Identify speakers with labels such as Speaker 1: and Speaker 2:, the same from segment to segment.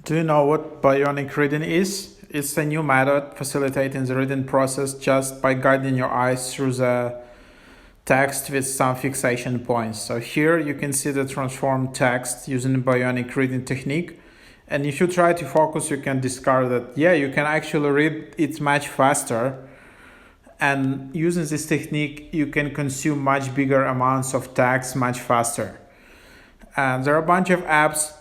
Speaker 1: Do you know what Bionic Reading is? It's a new method facilitating the reading process just by guiding your eyes through the text with some fixation points. So here you can see the transformed text using Bionic Reading technique. And if you try to focus, you can discover that, yeah, you can actually read it much faster. And using this technique, you can consume much bigger amounts of text much faster. And there are a bunch of apps.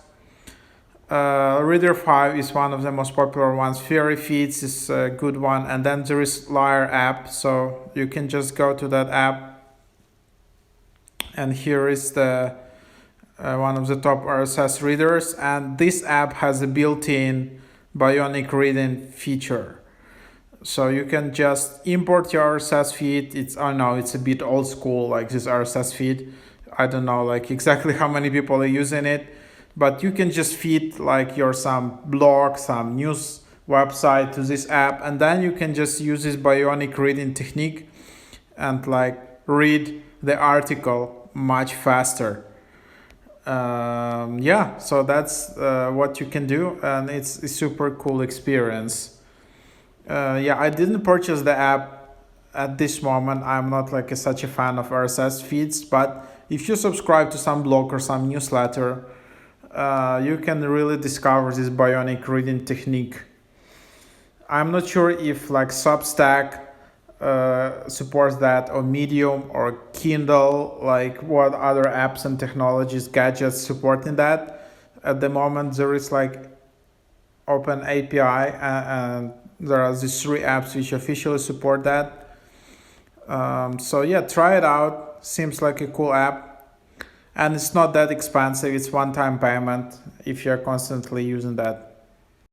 Speaker 1: Reader 5 is one of the most popular ones. Fairy Feeds is a good one. And then there is Lire app. So you can just go to that app. And here is the one of the top RSS readers. And this app has a built-in Bionic Reading feature. So you can just import your RSS feed. I know it's a bit old school, like this RSS feed. I don't know like exactly how many people are using it, but you can just feed like your some blog, some news website to this app, and then you can just use this Bionic Reading technique and like read the article much faster. Yeah, so that's what you can do, and it's a super cool experience. Yeah, I didn't purchase the app at this moment. I'm not like such a fan of RSS feeds, but if you subscribe to some blog or some newsletter, you can really discover this Bionic Reading technique. I'm not sure if like Substack supports that, or Medium or Kindle, like what other apps and technologies, gadgets supporting that. At the moment, there is like Open API, and there are these 3 apps which officially support that. So yeah, try it out. Seems like a cool app, and it's not that expensive. It's one-time payment if you're constantly using that.